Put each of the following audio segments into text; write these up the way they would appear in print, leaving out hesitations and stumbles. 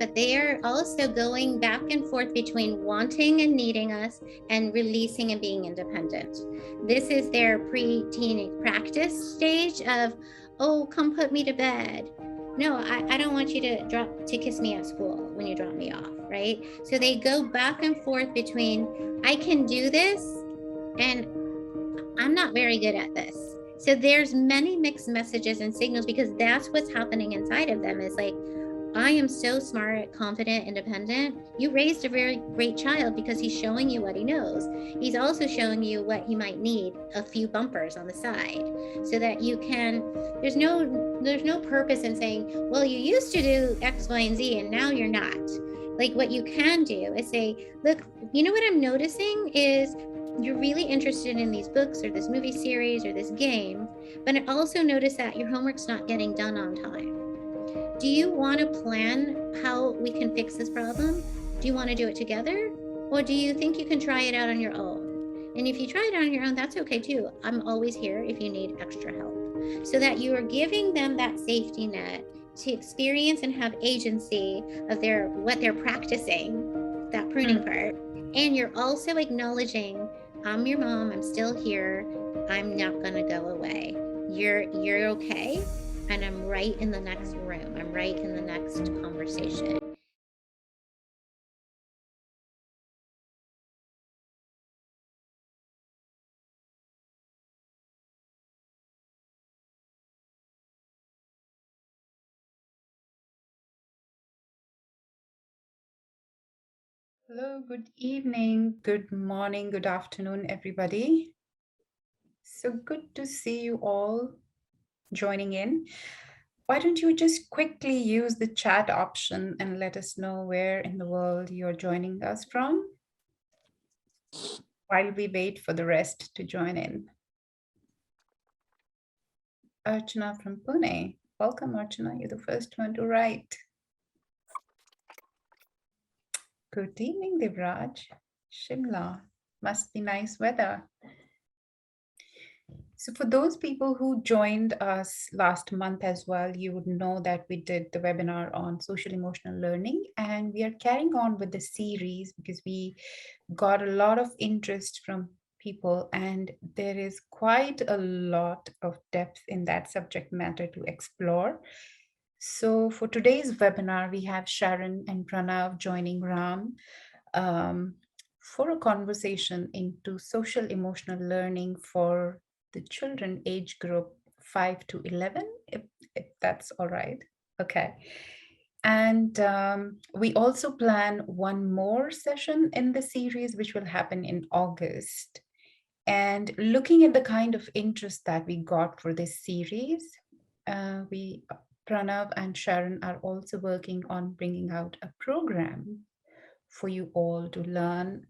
but they are also going back and forth between wanting and needing us and releasing and being independent. This is their pre-teen practice stage of, oh, come put me to bed. No, I don't want you to kiss me at school when you drop me off, right? So they go back and forth between, I can do this and I'm not very good at this. So there's many mixed messages and signals, because that's what's happening inside of them, is like, I am so smart, confident, independent. You raised a very great child because he's showing you what he knows. He's also showing you what he might need, a few bumpers on the side, so that you can, there's no purpose in saying, well, you used to do X, Y, and Z, and now you're not. Like, what you can do is say, look, you know what I'm noticing is you're really interested in these books or this movie series or this game, but I also notice that your homework's not getting done on time. Do you want to plan how we can fix this problem? Do you want to do it together? Or do you think you can try it out on your own? And if you try it out on your own, that's okay too. I'm always here if you need extra help. So that you are giving them that safety net to experience and have agency of what they're practicing, that pruning part. And you're also acknowledging, I'm your mom, I'm still here, I'm not gonna go away. You're okay, and I'm right in the next room, I'm right in the next conversation. Hello, good evening, good morning, good afternoon, everybody. So good to see you all joining in. Why don't you just quickly use the chat option and let us know where in the world you're joining us from while we wait for the rest to join in. Archana from Pune. Welcome, Archana. You're the first one to write. Good evening, Devraj. Shimla. Must be nice weather. So for those people who joined us last month as well, you would know that we did the webinar on social emotional learning, and we are carrying on with the series because we got a lot of interest from people, and there is quite a lot of depth in that subject matter to explore. So for today's webinar, we have Sharon and Pranav joining Ram for a conversation into social emotional learning for the children age group 5 to 11, if that's all right. Okay. And we also plan one more session in the series, which will happen in August. And looking at the kind of interest that we got for this series, Pranav and Sharon are also working on bringing out a program for you all to learn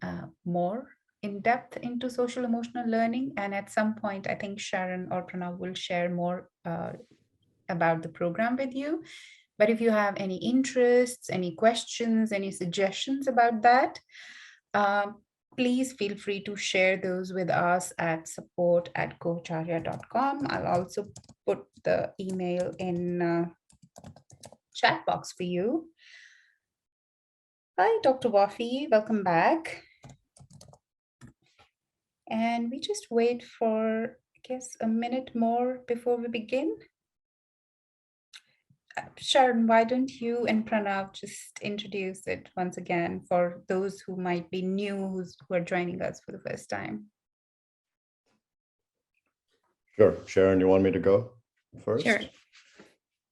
more in depth into social emotional learning. And at some point, I think Sharon or Pranav will share more about the program with you. But if you have any interests, any questions, any suggestions about that, please feel free to share those with us at support@gocharya.com. I'll also put the email in chat box for you. Hi, Dr. Wafi, welcome back. And we just wait for, I guess, a minute more before we begin. Sharon, why don't you and Pranav just introduce it once again for those who might be new, who are joining us for the first time? Sure. Sharon, you want me to go first? Sure.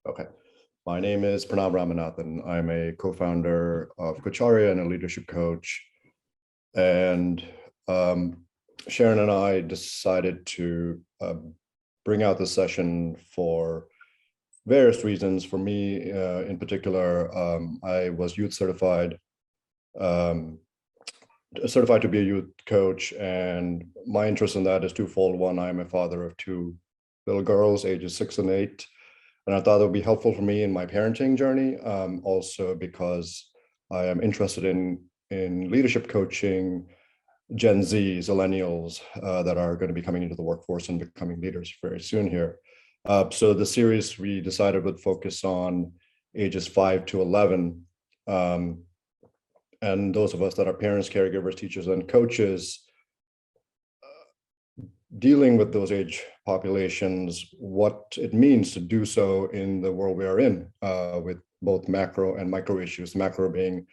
Okay. My name is Pranav Ramanathan. I'm a co-founder of Gocharya and a leadership coach. And Sharon and I decided to bring out this session for various reasons. For me, in particular, I was youth certified to be a youth coach, and my interest in that is twofold. One, I'm a father of two little girls, ages 6 and 8, and I thought it would be helpful for me in my parenting journey. Also, because I am interested in leadership coaching Gen Z, millennials that are going to be coming into the workforce and becoming leaders very soon here. So the series we decided would focus on ages 5 to 11. And those of us that are parents, caregivers, teachers, and coaches, dealing with those age populations, what it means to do so in the world we are in, with both macro and micro issues, macro being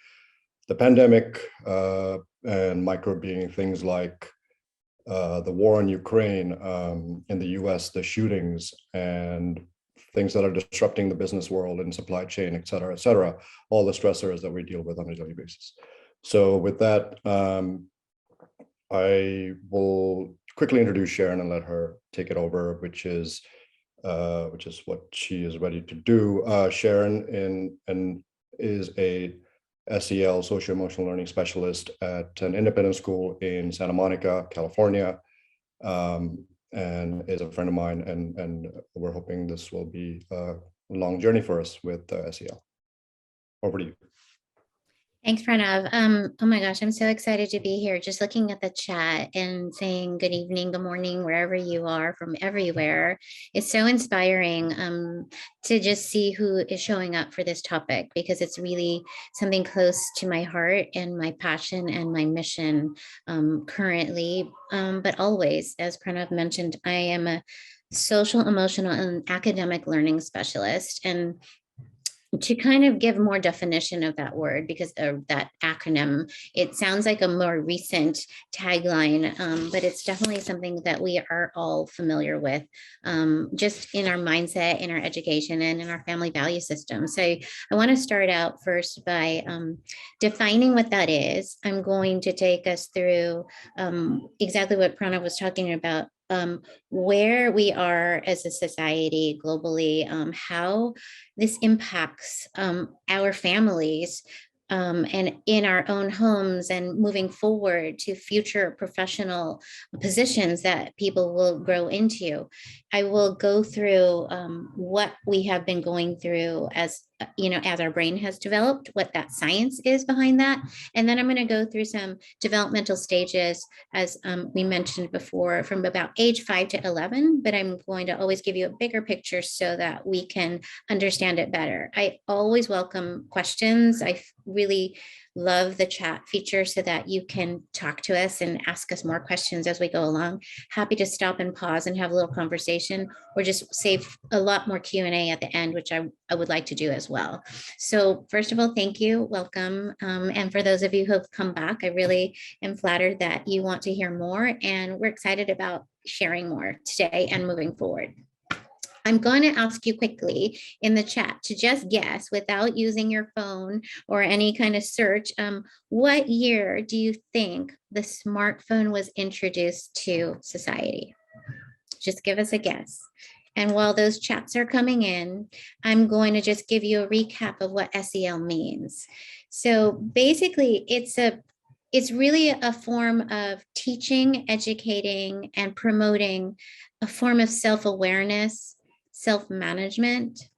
the pandemic, and micro being things like the war in Ukraine, in the US, the shootings, and things that are disrupting the business world and supply chain, et cetera, all the stressors that we deal with on a daily basis. So with that, I will quickly introduce Sharon and let her take it over, which is what she is ready to do. Sharon is a SEL, social emotional learning specialist at an independent school in Santa Monica, California, and is a friend of mine. And we're hoping this will be a long journey for us with SEL. Over to you. Thanks, Pranav. Oh my gosh, I'm so excited to be here. Just looking at the chat and saying good evening, good morning, wherever you are from everywhere. It's so inspiring to just see who is showing up for this topic, because it's really something close to my heart and my passion and my mission currently, but always. As Pranav mentioned, I am a social, emotional, and academic learning specialist. And to kind of give more definition of that word, because that acronym, it sounds like a more recent tagline, but it's definitely something that we are all familiar with, just in our mindset, in our education, and in our family value system. So I want to start out first by defining what that is. I'm going to take us through exactly what Pranav was talking about, where we are as a society globally, how this impacts our families, and in our own homes, and moving forward to future professional positions that people will grow into. I will go through what we have been going through as as our brain has developed, what that science is behind that. And then I'm going to go through some developmental stages, as we mentioned before, from about age 5 to 11, but I'm going to always give you a bigger picture so that we can understand it better. I always welcome questions. I really love the chat feature so that you can talk to us and ask us more questions as we go along. Happy to stop and pause and have a little conversation, or just save a lot more Q&A at the end, which I would like to do as well. So first of all, thank you, welcome. And for those of you who have come back, I really am flattered that you want to hear more, and we're excited about sharing more today and moving forward. I'm going to ask you quickly in the chat to just guess, without using your phone or any kind of search, what year do you think the smartphone was introduced to society? Just give us a guess. And while those chats are coming in, I'm going to just give you a recap of what SEL means. So basically, it's really a form of teaching, educating, and promoting a form of self-awareness, self-management,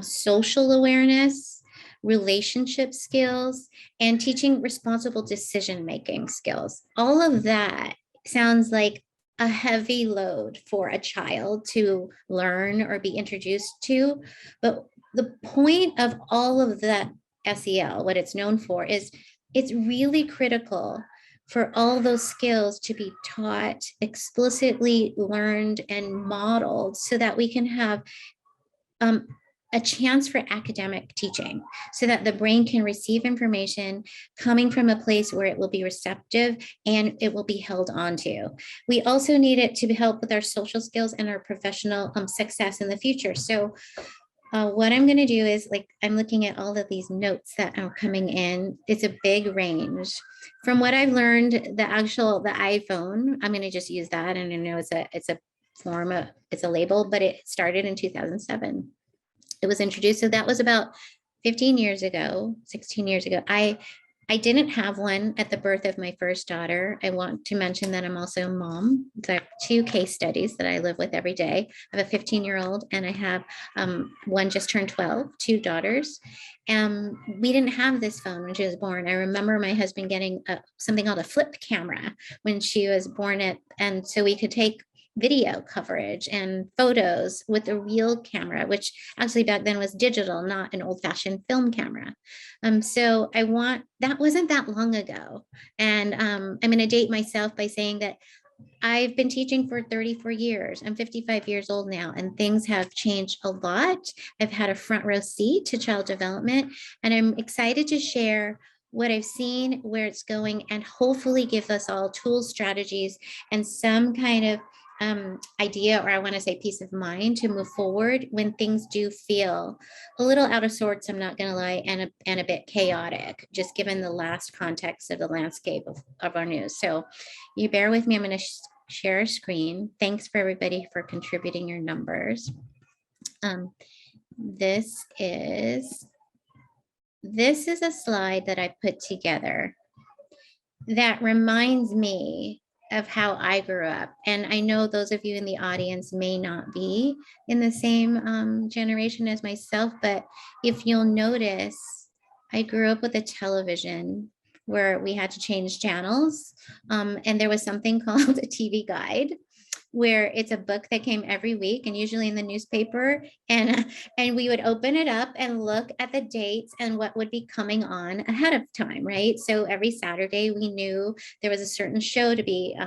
social awareness, relationship skills, and teaching responsible decision-making skills. All of that sounds like a heavy load for a child to learn or be introduced to. But the point of all of that SEL, what it's known for, is it's really critical for all those skills to be taught, explicitly learned, and modeled, so that we can have a chance for academic teaching, so that the brain can receive information coming from a place where it will be receptive and it will be held onto. We also need it to help with our social skills and our professional success in the future. So what I'm going to do is, I'm looking at all of these notes that are coming in. It's a big range. From what I've learned, the iPhone, I'm going to just use that. And I know it's a label, but it started in 2007. It was introduced. So that was about 15 years ago, 16 years ago. I didn't have one at the birth of my first daughter. I want to mention that I'm also a mom. I have 2 case studies that I live with every day. I have a 15-year-old, and I have one just turned 12, 2 daughters. We didn't have this phone when she was born. I remember my husband getting something called a flip camera when she was born, and so we could take video coverage and photos with a real camera, which actually back then was digital, not an old-fashioned film camera. So that wasn't that long ago. And I'm going to date myself by saying that I've been teaching for 34 years. I'm 55 years old now, and things have changed a lot. I've had a front row seat to child development, and I'm excited to share what I've seen, where it's going, and hopefully give us all tools, strategies, and some kind of idea, or I want to say peace of mind, to move forward when things do feel a little out of sorts, I'm not going to lie, and a bit chaotic, just given the last context of the landscape of our news. So you bear with me, I'm going to share a screen. Thanks for everybody for contributing your numbers. This is a slide that I put together that reminds me of how I grew up. And I know those of you in the audience may not be in the same generation as myself, but if you'll notice, I grew up with a television where we had to change channels. And there was something called a TV guide, where it's a book that came every week and usually in the newspaper, and we would open it up and look at the dates and what would be coming on ahead of time, right? So every Saturday we knew there was a certain show to be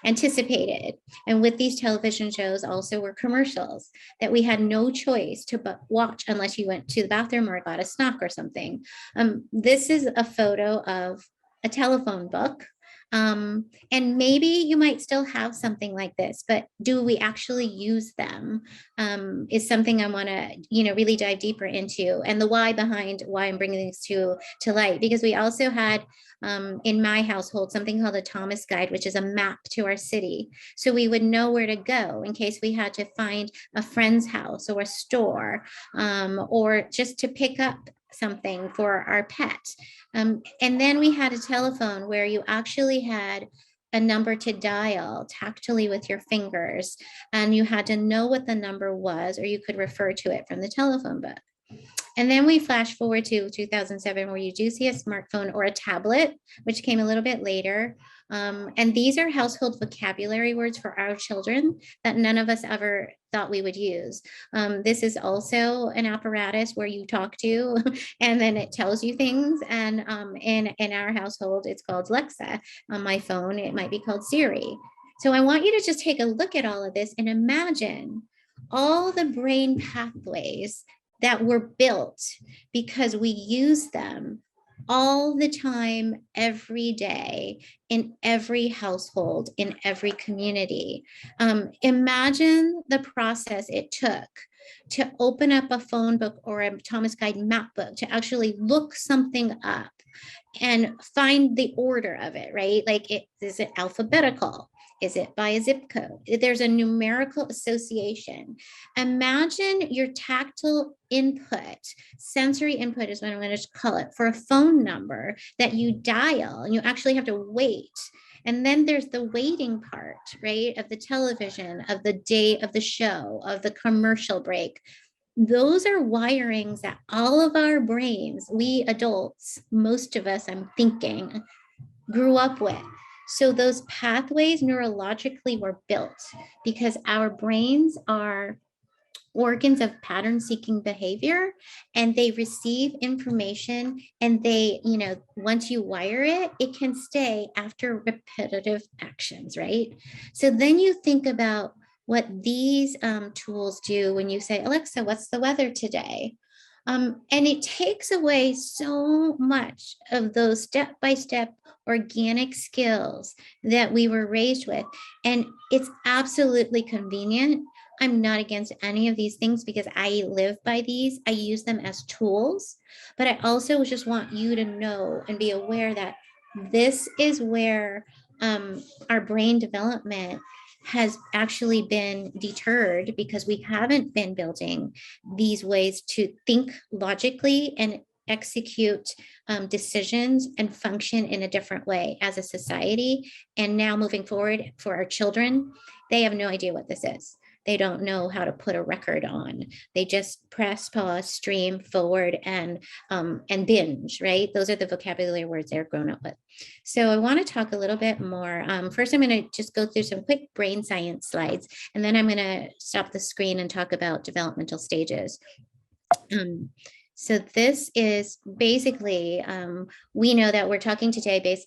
anticipated, and with these television shows also were commercials that we had no choice to but watch unless you went to the bathroom or got a snack or something. This is a photo of a telephone book. And maybe you might still have something like this, but do we actually use them? Is something I want to, really dive deeper into, and the why behind why I'm bringing this to light, because we also had in my household something called a Thomas guide, which is a map to our city. So we would know where to go in case we had to find a friend's house or a store, or just to pick up something for our pet. And then we had a telephone where you actually had a number to dial tactily with your fingers, and you had to know what the number was, or you could refer to it from the telephone book. And then we flash forward to 2007, where you do see a smartphone or a tablet, which came a little bit later. And these are household vocabulary words for our children that none of us ever thought we would use. This is also an apparatus where you talk to, and then it tells you things. And in our household, it's called Alexa. On my phone, it might be called Siri. So I want you to just take a look at all of this and imagine all the brain pathways that were built because we use them all the time, every day, in every household, in every community. Imagine the process it took to open up a phone book or a Thomas Guide map book to actually look something up and find the order of it, right? Like, is it alphabetical? Is it by a zip code? There's a numerical association. Imagine your tactile input, sensory input is what I'm going to call it, for a phone number that you dial, and you actually have to wait. And then there's the waiting part, right, of the television, of the day of the show, of the commercial break. Those are wirings that all of our brains, we adults, most of us, I'm thinking, grew up with. So those pathways neurologically were built because our brains are organs of pattern seeking behavior, and they receive information, and they, once you wire it, it can stay after repetitive actions, right? So then you think about what these tools do when you say, Alexa, what's the weather today? And it takes away so much of those step-by-step organic skills that we were raised with. And it's absolutely convenient. I'm not against any of these things because I live by these. I use them as tools, but I also just want you to know and be aware that this is where our brain development has actually been deterred because we haven't been building these ways to think logically and execute decisions and function in a different way as a society. And now moving forward for our children, they have no idea what this is. They don't know how to put a record on. They just press, pause, stream, forward, and binge, right? Those are the vocabulary words they're grown up with. So I want to talk a little bit more. First, I'm going to just go through some quick brain science slides, and then I'm going to stop the screen and talk about developmental stages. So this is basically, we know that we're talking today based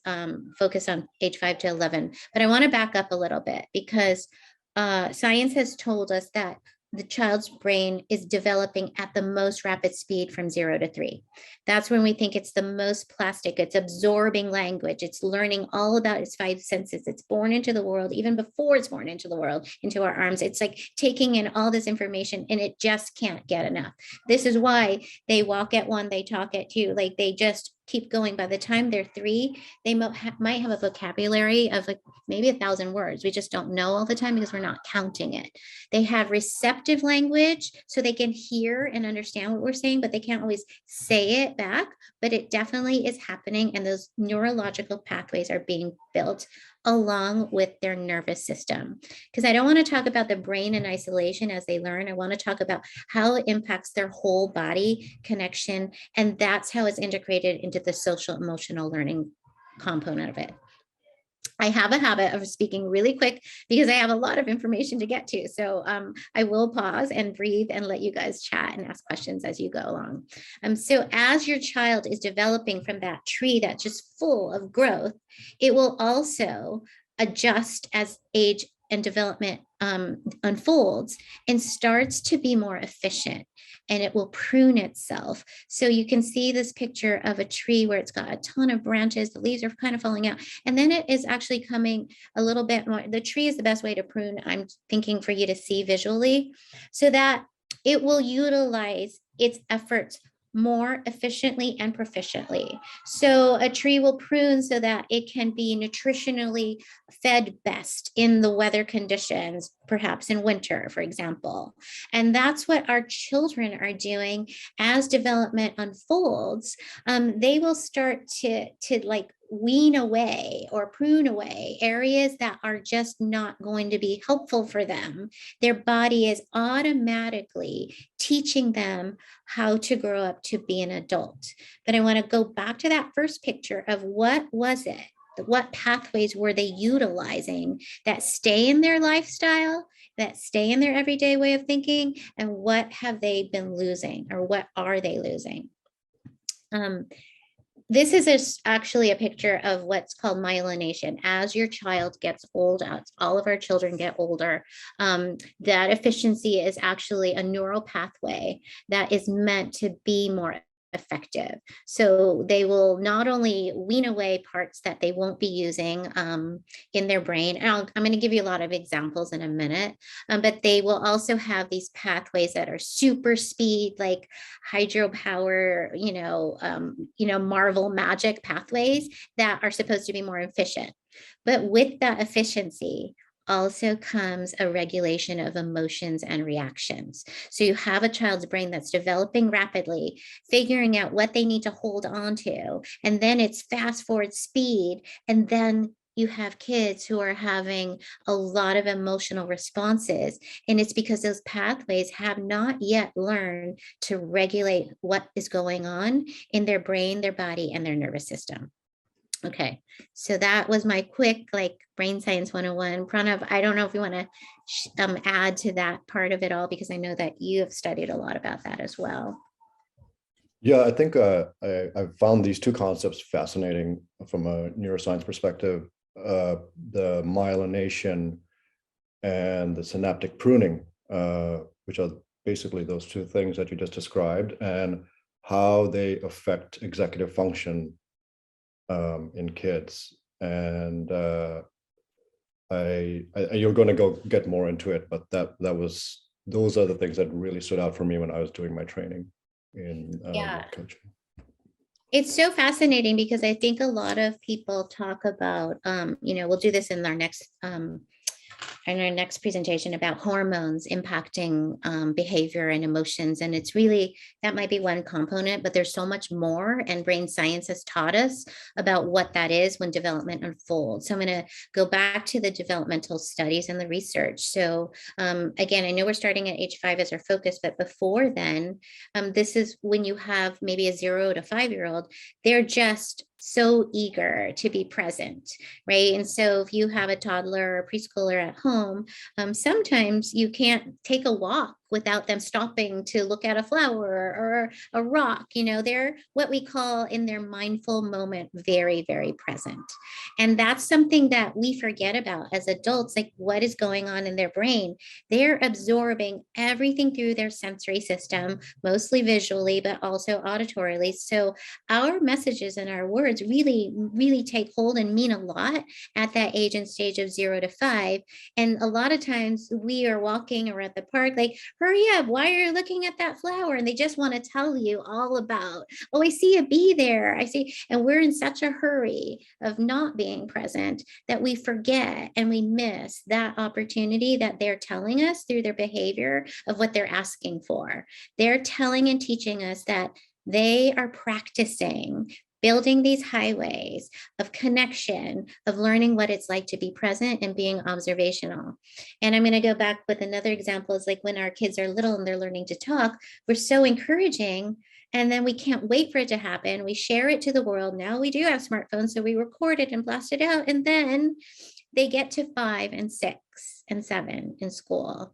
focused on age 5 to 11, but I want to back up a little bit because science has told us that the child's brain is developing at the most rapid speed from 0 to 3. That's when we think it's the most plastic. It's absorbing language. It's learning all about its 5 senses. It's born into the world, even before it's born into the world, into our arms. It's like taking in all this information and it just can't get enough. This is why they walk at 1, they talk at 2, like they just keep going. By the time they're 3, they might have a vocabulary of like maybe 1,000 words. We just don't know all the time because we're not counting it. They have receptive language, so they can hear and understand what we're saying, but they can't always say it back. But it definitely is happening, and those neurological pathways are being built along with their nervous system. Because I don't want to talk about the brain in isolation as they learn. I want to talk about how it impacts their whole body connection, and that's how it's integrated into the social emotional learning component of it. I have a habit of speaking really quick because I have a lot of information to get to. So I will pause and breathe and let you guys chat and ask questions as you go along. So as your child is developing from that tree that's just full of growth, it will also adjust as age and development unfolds and starts to be more efficient, and it will prune itself. So you can see this picture of a tree where it's got a ton of branches, the leaves are kind of falling out, and then it is actually coming a little bit more. The tree is the best way to prune, I'm thinking, for you to see visually, so that it will utilize its efforts more efficiently and proficiently. So a tree will prune so that it can be nutritionally fed best in the weather conditions, perhaps in winter, for example. And that's what our children are doing as development unfolds. They will start to like wean away or prune away areas that are just not going to be helpful for them. Their body is automatically teaching them how to grow up to be an adult. But I want to go back to that first picture of what was it? What pathways were they utilizing that stay in their lifestyle, that stay in their everyday way of thinking, and what have they been losing, or what are they losing? This is actually a picture of what's called myelination. As your child gets old, as all of our children get older, that efficiency is actually a neural pathway that is meant to be more effective. So they will not only wean away parts that they won't be using in their brain. And I'm going to give you a lot of examples in a minute, but they will also have these pathways that are super speed, like hydropower, Marvel magic pathways that are supposed to be more efficient. But with that efficiency also comes a regulation of emotions and reactions. So you have a child's brain that's developing rapidly, figuring out what they need to hold on to, and then it's fast forward speed. And then you have kids who are having a lot of emotional responses. And it's because those pathways have not yet learned to regulate what is going on in their brain, their body, and their nervous system. Okay, so that was my quick brain science 101. Pranav, I don't know if you want to add to that part of it all, because I know that you have studied a lot about that as well. Yeah, I think I've found these two concepts fascinating from a neuroscience perspective, the myelination and the synaptic pruning, which are basically those two things that you just described, and how they affect executive function in kids. And you're going to go get more into it, but those are the things that really stood out for me when I was doing my training in coaching. It's so fascinating because I think a lot of people talk about, we'll do this in our next in our next presentation about hormones impacting behavior and emotions. And it's really, that might be one component, but there's so much more. And brain science has taught us about what that is when development unfolds. So I'm going to go back to the developmental studies and the research. So again, I know we're starting at age 5 as our focus, but before then, this is when you have maybe a 0 to 5-year-old, they're just so eager to be present, right? And so if you have a toddler or preschooler at home, sometimes you can't take a walk without them stopping to look at a flower or a rock. You know, they're what we call in their mindful moment, very, very present. And that's something that we forget about as adults, like what is going on in their brain. They're absorbing everything through their sensory system, mostly visually, but also auditorily. So our messages and our words really, really take hold and mean a lot at that age and stage of 0 to 5. And a lot of times we are walking or at the park, like, hurry up, why are you looking at that flower? And they just want to tell you all about, oh, I see a bee there. I see. And we're in such a hurry of not being present that we forget and we miss that opportunity that they're telling us through their behavior of what they're asking for. They're telling and teaching us that they are practicing building these highways of connection, of learning what it's like to be present and being observational. And I'm going to go back with another example is like when our kids are little and they're learning to talk, we're so encouraging. And then we can't wait for it to happen. We share it to the world. Now we do have smartphones, so we record it and blast it out. And then they get to 5 and 6 and 7 in school.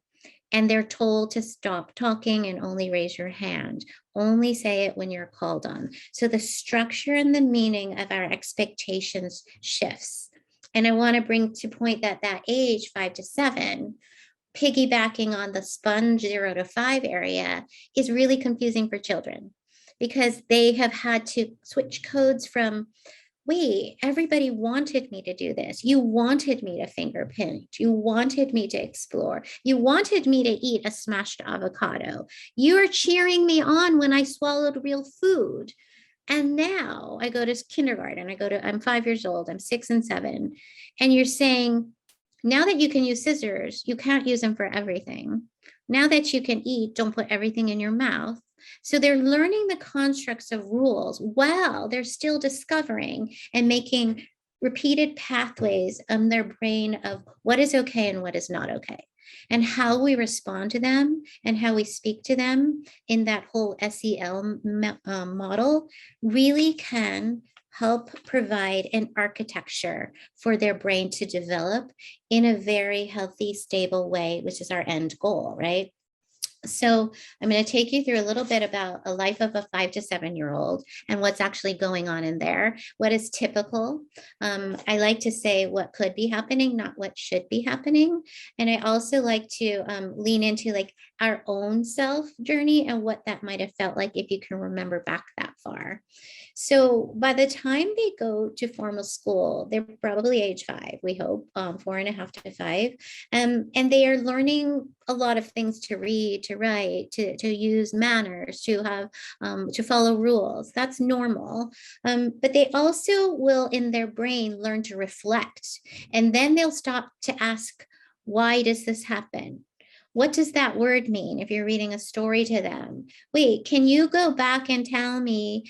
And they're told to stop talking and only raise your hand. Only say it when you're called on. So the structure and the meaning of our expectations shifts. And I want to bring to point that that age 5 to 7, piggybacking on the sponge 0 to 5 area, is really confusing for children because they have had to switch codes from, wait, everybody wanted me to do this. You wanted me to finger paint. You wanted me to explore. You wanted me to eat a smashed avocado. You are cheering me on when I swallowed real food. And now I go to kindergarten. I'm 5 years old. I'm 6 and 7. And you're saying, now that you can use scissors, you can't use them for everything. Now that you can eat, don't put everything in your mouth. So they're learning the constructs of rules while they're still discovering and making repeated pathways in their brain of what is okay and what is not okay. And how we respond to them and how we speak to them in that whole SEL model really can help provide an architecture for their brain to develop in a very healthy, stable way, which is our end goal, right? So I'm going to take you through a little bit about a life of a 5 to 7-year-old and what's actually going on in there, what is typical. I like to say what could be happening, not what should be happening. And I also like to lean into like our own self journey and what that might have felt like if you can remember back that far. So by the time they go to formal school, they're probably age 5, we hope, 4.5 to 5. And they are learning a lot of things to read, to write, to use manners, to have, to follow rules. That's normal. But they also will in their brain learn to reflect. And then they'll stop to ask, why does this happen? What does that word mean if you're reading a story to them? Wait, can you go back and tell me,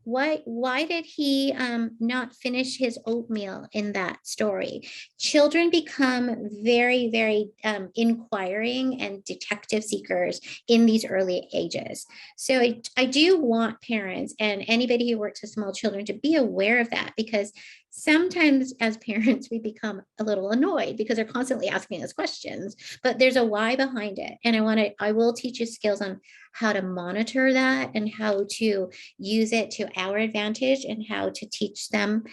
why did he not finish his oatmeal in that story? Children become very, very inquiring and detective seekers in these early ages. So I do want parents and anybody who works with small children to be aware of that, because sometimes as parents, we become a little annoyed because they're constantly asking us questions, but there's a why behind it. And I will teach you skills on how to monitor that and how to use it to our advantage and how to teach them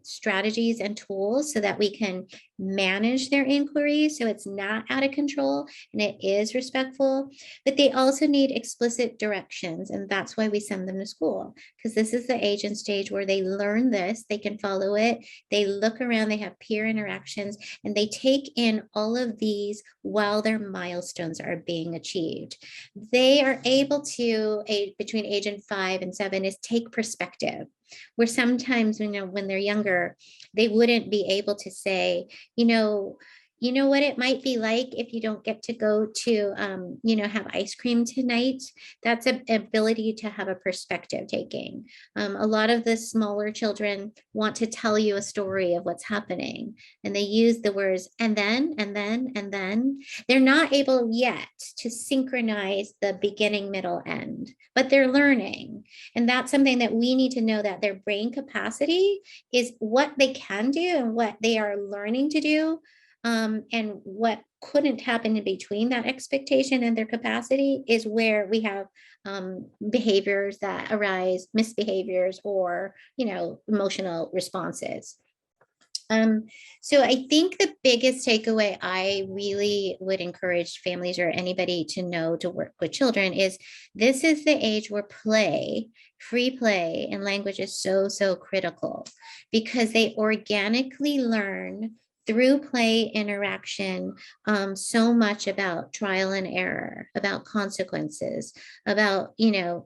strategies and tools so that we can manage their inquiries so it's not out of control and it is respectful. But they also need explicit directions, and that's why we send them to school, because this is the age and stage where they learn this, they can follow it, they look around, they have peer interactions, and they take in all of these while their milestones are being achieved. They are able to, between age and 5 and 7, is take perspective, where sometimes when they're younger, they wouldn't be able to say, you know what it might be like if you don't get to go to, have ice cream tonight. That's an ability to have a perspective taking. A lot of the smaller children want to tell you a story of what's happening, and they use the words and then, and then, and then. They're not able yet to synchronize the beginning, middle, end, but they're learning. And that's something that we need to know, that their brain capacity is what they can do and what they are learning to do. And what couldn't happen in between that expectation and their capacity is where we have behaviors that arise, misbehaviors, or emotional responses. So I think the biggest takeaway I really would encourage families or anybody to know to work with children is this is the age where free play and language is so, so critical, because they organically learn through play interaction so much about trial and error, about consequences, about,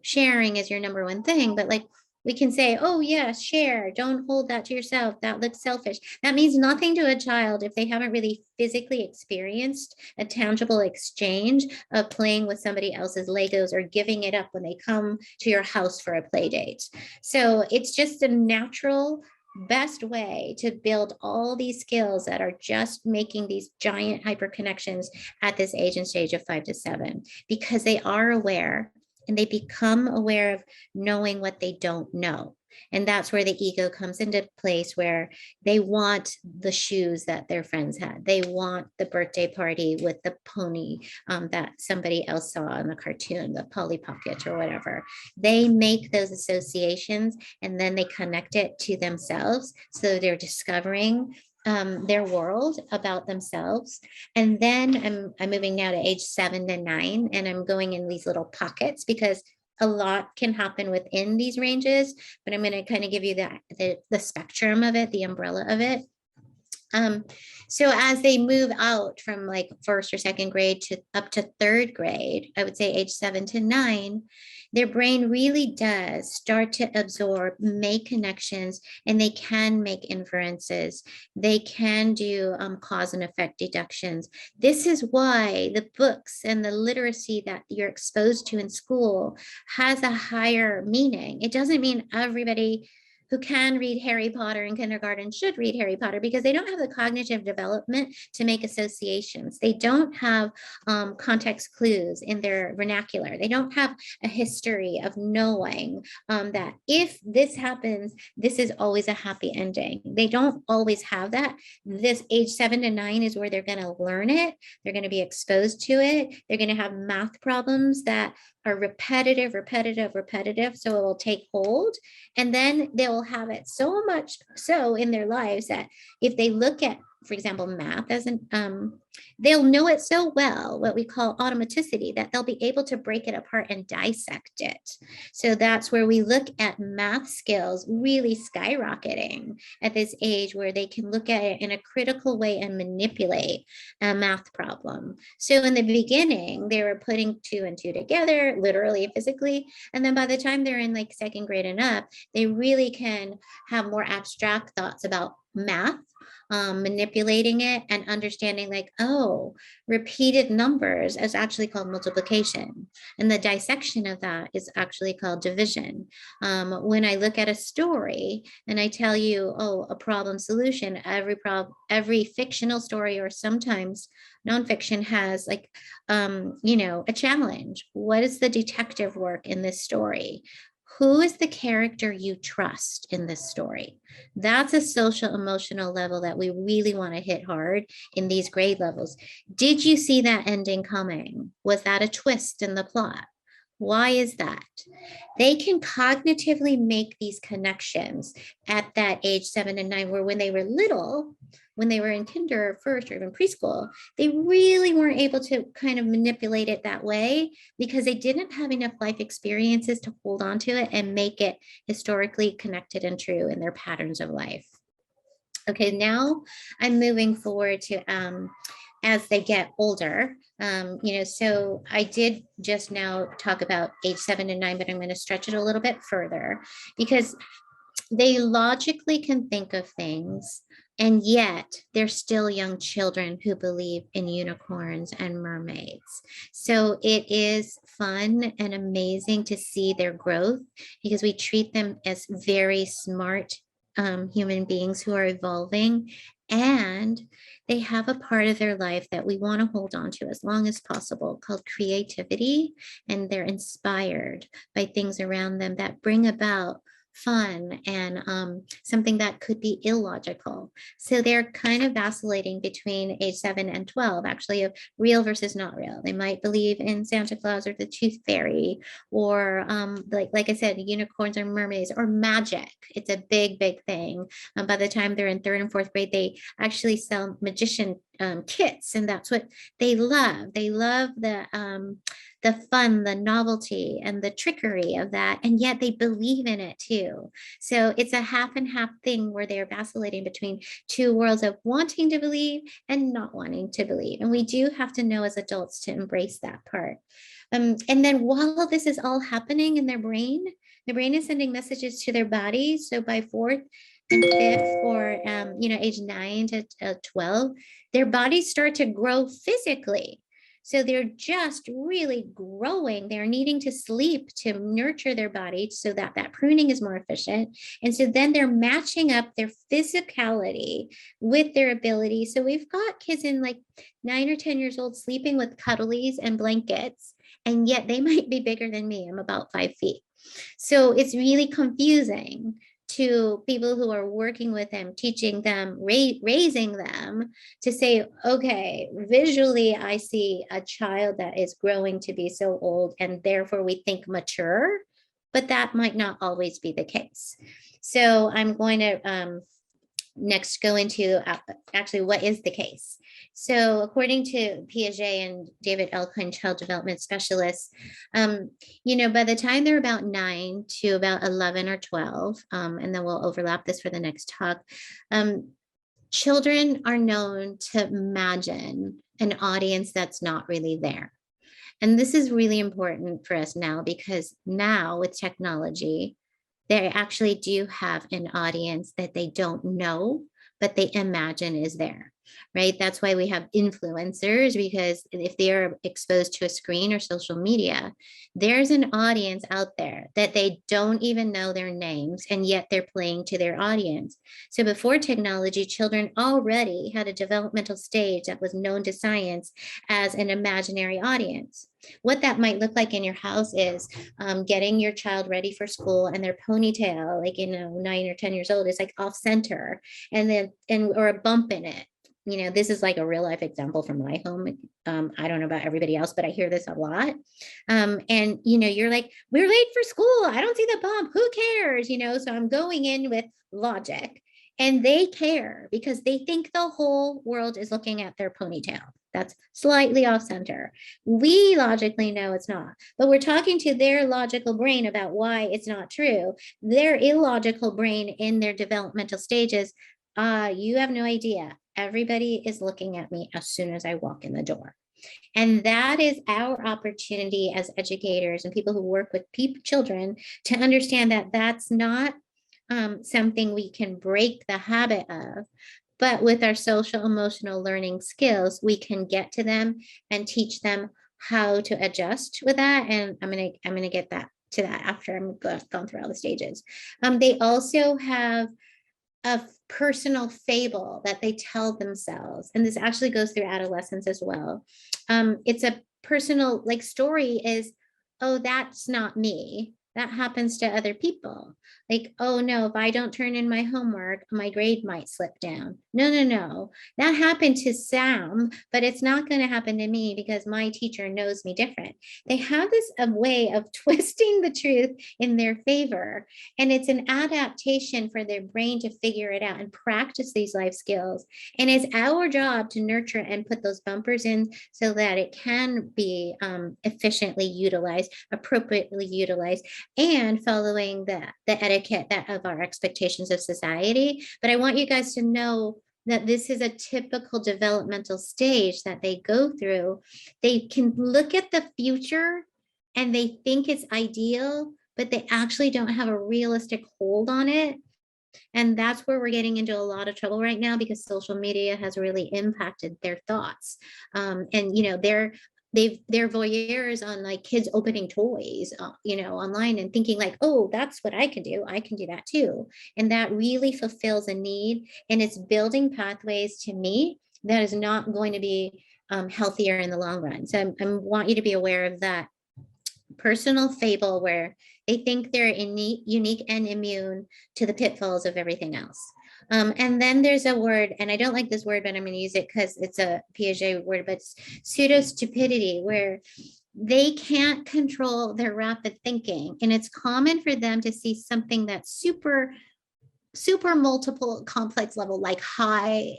sharing is your number one thing, but like, we can say, oh, yes, share, don't hold that to yourself. That looks selfish. That means nothing to a child if they haven't really physically experienced a tangible exchange of playing with somebody else's Legos or giving it up when they come to your house for a play date. So it's just a natural best way to build all these skills that are just making these giant hyper connections at this age and stage of 5 to 7, because they are aware and they become aware of knowing what they don't know. And that's where the ego comes into place, where they want the shoes that their friends had. They want the birthday party with the pony that somebody else saw in the cartoon, the Polly Pocket or whatever. They make those associations and then they connect it to themselves. So they're discovering their world about themselves. And then I'm moving now to age 7 to 9, and I'm going in these little pockets because a lot can happen within these ranges, but I'm going to kind of give you the spectrum of it, the umbrella of it. So as they move out from like first or second grade to up to third grade, I would say age 7 to 9, their brain really does start to absorb, make connections, and they can make inferences. They can do cause and effect deductions. This is why the books and the literacy that you're exposed to in school has a higher meaning. It doesn't mean everybody who can read Harry Potter in kindergarten should read Harry Potter, because they don't have the cognitive development to make associations. They don't have context clues in their vernacular. They don't have a history of knowing that if this happens, this is always a happy ending. They don't always have that. This age 7 to 9 is where they're going to learn it. They're going to be exposed to it. They're going to have math problems that are repetitive. So it will take hold. And then they'll have it so much so in their lives that if they look at, for example, math as they'll know it so well, what we call automaticity, that they'll be able to break it apart and dissect it. So that's where we look at math skills really skyrocketing at this age, where they can look at it in a critical way and manipulate a math problem. So in the beginning, they were putting 2 and 2 together, literally, physically. And then by the time they're in like second grade and up, they really can have more abstract thoughts about math, manipulating it and understanding like, oh, repeated numbers is actually called multiplication. And the dissection of that is actually called division. When I look at a story and I tell you, oh, a problem solution, every fictional story or sometimes nonfiction has like, a challenge. What is the detective work in this story? Who is the character you trust in this story? That's a social emotional level that we really want to hit hard in these grade levels. Did you see that ending coming? Was that a twist in the plot? Why is that? They can cognitively make these connections at that age 7 and 9, where when they were little, when they were in kinder or first or even preschool, they really weren't able to kind of manipulate it that way because they didn't have enough life experiences to hold on to it and make it historically connected and true in their patterns of life. Okay, now I'm moving forward to as they get older. So I did just now talk about age 7 and 9, but I'm going to stretch it a little bit further, because They logically can think of things, and yet they're still young children who believe in unicorns and mermaids. So it is fun and amazing to see their growth because we treat them as very smart human beings who are evolving, and they have a part of their life that we want to hold on to as long as possible called creativity, and they're inspired by things around them that bring about fun and something that could be illogical. So they're kind of vacillating between age 7 and 12, actually, of real versus not real. They might believe in Santa Claus or the Tooth Fairy, or like I said, unicorns or mermaids or magic. It's a big, big thing. By the time they're in 3rd and 4th grade, they actually sell magician kits, and that's what they love. They love the fun, the novelty, and the trickery of that. And yet they believe in it too. So it's a half and half thing where they're vacillating between two worlds of wanting to believe and not wanting to believe. And we do have to know as adults to embrace that part. And then while this is all happening in their brain, the brain is sending messages to their body. So by 4th and 5th, or age 9 to 12, their bodies start to grow physically. So they're just really growing. They're needing to sleep to nurture their body so that that pruning is more efficient. And so then they're matching up their physicality with their ability. So we've got kids in like 9 or 10 years old sleeping with cuddlies and blankets, and yet they might be bigger than me. I'm about 5 feet. So it's really confusing to people who are working with them, teaching them, raising them, to say, okay, visually, I see a child that is growing to be so old, and therefore we think mature, but that might not always be the case. So I'm going to next go into actually what is the case. So according to Piaget and David Elkind, child development specialists, by the time they're about 9 to about 11 or 12, and then we'll overlap this for the next talk, children are known to imagine an audience that's not really there. And this is really important for us now, because now with technology, they actually do have an audience that they don't know, but they imagine is there, right? That's why we have influencers, because if they are exposed to a screen or social media, there's an audience out there that they don't even know their names, and yet they're playing to their audience. So before technology, children already had a developmental stage that was known to science as an imaginary audience. What that might look like in your house is getting your child ready for school, and their ponytail, like 9 or 10 years old, is like off center, or a bump in it. This is like a real life example from my home. I don't know about everybody else, but I hear this a lot. And you're like, we're late for school, I don't see the bump, who cares? So I'm going in with logic, and they care because they think the whole world is looking at their ponytail that's slightly off center. We logically know it's not, but we're talking to their logical brain about why it's not true. Their illogical brain in their developmental stages, you have no idea. Everybody is looking at me as soon as I walk in the door. And that is our opportunity as educators and people who work with children to understand that that's not something we can break the habit of. But with our social emotional learning skills, we can get to them and teach them how to adjust with that. And I'm gonna get to that after I'm gone through all the stages. They also have a personal fable that they tell themselves, and this actually goes through adolescence as well. It's a personal story is, oh, that's not me. That happens to other people. Like, oh no, if I don't turn in my homework, my grade might slip down. No. That happened to Sam, but it's not going to happen to me because my teacher knows me different. They have this way of twisting the truth in their favor. And it's an adaptation for their brain to figure it out and practice these life skills. And it's our job to nurture and put those bumpers in so that it can be efficiently utilized, appropriately utilized, and following the etiquette of our expectations of society. But I want you guys to know that this is a typical developmental stage that they go through. They can look at the future and they think it's ideal, but they actually don't have a realistic hold on it. And that's where we're getting into a lot of trouble right now, because social media has really impacted their thoughts. And, they're voyeurs on like kids opening toys, online, and thinking like, oh, that's what I can do. I can do that too. And that really fulfills a need. And it's building pathways, to me, that is not going to be healthier in the long run. So I want you to be aware of that personal fable where they think they're innate, unique, and immune to the pitfalls of everything else. And then there's a word, and I don't like this word, but I'm going to use it because it's a Piaget word, but pseudo stupidity, where they can't control their rapid thinking. And it's common for them to see something that's super multiple complex level, like high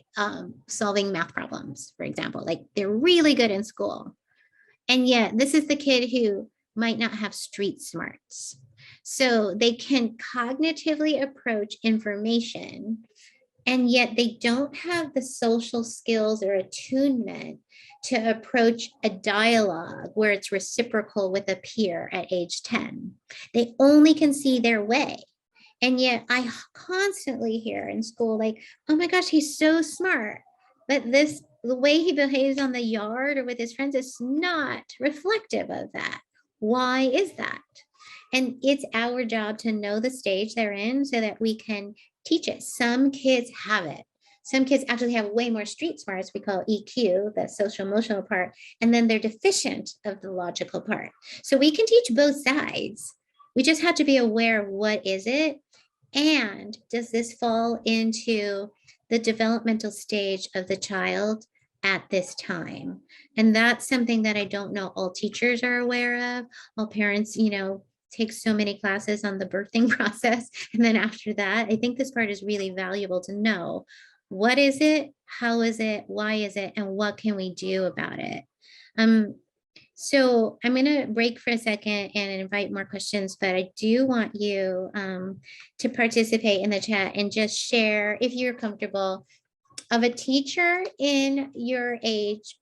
solving math problems, for example. Like they're really good in school. And yet this is the kid who might not have street smarts. So they can cognitively approach information, and yet they don't have the social skills or attunement to approach a dialogue where it's reciprocal with a peer at age 10. They only can see their way. And yet I constantly hear in school, like, oh my gosh, he's so smart. But the way he behaves on the yard or with his friends is not reflective of that. Why is that? And it's our job to know the stage they're in so that we can teach it. Some kids have it. Some kids actually have way more street smarts, we call EQ, the social emotional part, and then they're deficient of the logical part. So we can teach both sides. We just have to be aware of what is it, and does this fall into the developmental stage of the child at this time? And that's something that I don't know all teachers are aware of. All parents, take so many classes on the birthing process. And then after that, I think this part is really valuable to know. What is it? How is it? Why is it? And what can we do about it? So I'm going to break for a second and invite more questions, but I do want you to participate in the chat and just share, if you're comfortable, of a teacher in your age,